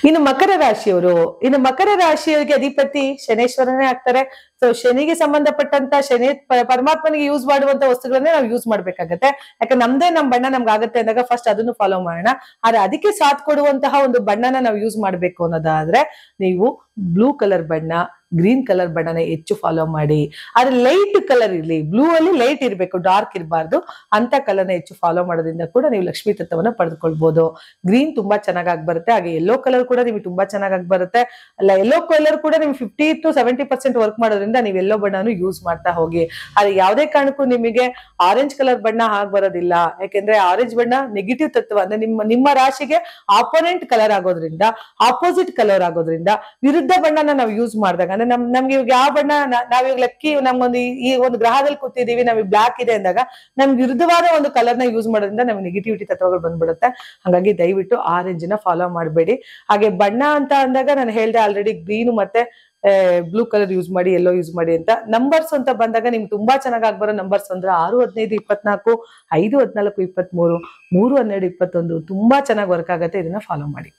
ಇನ್ನು ಮಕರ ರಾಶಿಯವರು, ಇನ್ನು ಮಕರ ರಾಶಿಯವರಿಗೆ ಅಧಿಪತಿ ಶನೇಶ್ವರನೇ ಆಗ್ತಾರೆ. ಸೊ ಶನಿಗೆ ಸಂಬಂಧಪಟ್ಟಂತ ಪರಮಾತ್ಮನಿಗೆ ಯೂಸ್ ಮಾಡುವಂತ ವಸ್ತುಗಳನ್ನೇ ನಾವು ಯೂಸ್ ಮಾಡ್ಬೇಕಾಗತ್ತೆ. ಯಾಕಂದ್ರೆ ನಮ್ ಬಣ್ಣ ನಮ್ಗೆ ಆಗತ್ತೆ ಅಂದಾಗ ಫಸ್ಟ್ ಅದನ್ನು ಫಾಲೋ ಮಾಡೋಣ. ಆದ್ರೆ ಅದಕ್ಕೆ ಸಾಥ್ ಕೊಡುವಂತಹ ಒಂದು ಬಣ್ಣನ ನಾವು ಯೂಸ್ ಮಾಡ್ಬೇಕು ಅನ್ನೋದಾದ್ರೆ ನೀವು ಬ್ಲೂ ಕಲರ್ ಬಣ್ಣ, ಗ್ರೀನ್ ಕಲರ್ ಬಣ್ಣನ ಹೆಚ್ಚು ಫಾಲೋ ಮಾಡಿ. ಆದ್ರೆ ಲೈಟ್ ಕಲರ್ ಇರ್ಲಿ, ಬ್ಲೂ ಅಲ್ಲಿ ಲೈಟ್ ಇರ್ಬೇಕು, ಡಾರ್ಕ್ ಇರಬಾರ್ದು. ಅಂತ ಕಲರ್ನ ಹೆಚ್ಚು ಫಾಲೋ ಮಾಡೋದ್ರಿಂದ ಕೂಡ ನೀವು ಲಕ್ಷ್ಮೀ ತತ್ವವನ್ನ ಪಡೆದುಕೊಳ್ಬಹುದು. ಗ್ರೀನ್ ತುಂಬಾ ಚೆನ್ನಾಗಿ ಬರುತ್ತೆ. ಹಾಗೆ ಯೆಲ್ಲೋ ಕಲರ್ ಕೂಡ ನಿಮ್ಗೆ ತುಂಬಾ ಚೆನ್ನಾಗಿ ಬರುತ್ತೆ. ಅಲ್ಲ, ಯೆಲ್ಲೋ ಕಲರ್ ಕೂಡ ನಿಮ್ಗೆ 50 to 70% ವರ್ಕ್ ಮಾಡೋದ್ರಿಂದ ನೀವು ಯೆಲ್ಲೋ ಬಣ್ಣನು ಯೂಸ್ ಮಾಡ್ತಾ ಹೋಗಿ. ಆದ್ರೆ ಯಾವುದೇ ಕಾರಣಕ್ಕೂ ನಿಮಗೆ ಆರೆಂಜ್ ಕಲರ್ ಬಣ್ಣ ಆಗ್ ಬರೋದಿಲ್ಲ. ಯಾಕೆಂದ್ರೆ ಆರೆಂಜ್ ಬಣ್ಣ ನೆಗೆಟಿವ್ ತತ್ವ, ಅಂದ್ರೆ ನಿಮ್ಮ ರಾಶಿಗೆ ಆಪೋನೆಂಟ್ ಕಲರ್ ಆಗೋದ್ರಿಂದ, ಆಪೋಸಿಟ್ ಕಲರ್ ಆಗೋದ್ರಿಂದ ವಿರುದ್ಧ ಬಣ್ಣನ ನಾವು ಯೂಸ್ ಮಾಡಿದಾಗ, ಅಂದ್ರೆ ನಮ್ಗೆ ಇವಾಗ ಯಾವ ಬಣ್ಣ ನಾವಿವಾಗ ಲಕ್ಕಿ, ನಮ್ಗೊಂದು ಈ ಒಂದು ಗ್ರಹದಲ್ಲಿ ಕೂತಿದೀವಿ, ನಮಗೆ ಬ್ಲಾಕ್ ಇದೆ ಅಂದಾಗ ನಮ್ಗೆ ವಿರುದ್ಧವಾದ ಒಂದು ಕಲರ್ನ ಯೂಸ್ ಮಾಡೋದ್ರಿಂದ ನಮ್ಗೆ ನೆಗೆಟಿವಿಟಿ ತತ್ವಗಳು ಬಂದ್ಬಿಡುತ್ತೆ. ಹಾಗಾಗಿ ದಯವಿಟ್ಟು ಆರೆಂಜ್ ನ ಫಾಲೋ ಮಾಡಬೇಡಿ. ಹಾಗೆ ಬಣ್ಣ ಅಂತ ಅಂದಾಗ ನಾನು ಹೇಳ್ದೆ ಆಲ್ರೆಡಿ, ಗ್ರೀನ್ ಮತ್ತೆ ಬ್ಲೂ ಕಲರ್ ಯೂಸ್ ಮಾಡಿ, ಯೆಲ್ಲೋ ಯೂಸ್ ಮಾಡಿ ಅಂತ. ನಂಬರ್ಸ್ ಅಂತ ಬಂದಾಗ ನಿಮ್ಗೆ ತುಂಬಾ ಚೆನ್ನಾಗಿ ಆಗ್ಬರೋ ನಂಬರ್ಸ್ ಅಂದ್ರೆ 6, 15, 24, 5, 14, 23, 3, 12, 21 ತುಂಬಾ ಚೆನ್ನಾಗಿ ವರ್ಕ್ ಆಗುತ್ತೆ. ಇದನ್ನ ಫಾಲೋ ಮಾಡಿ.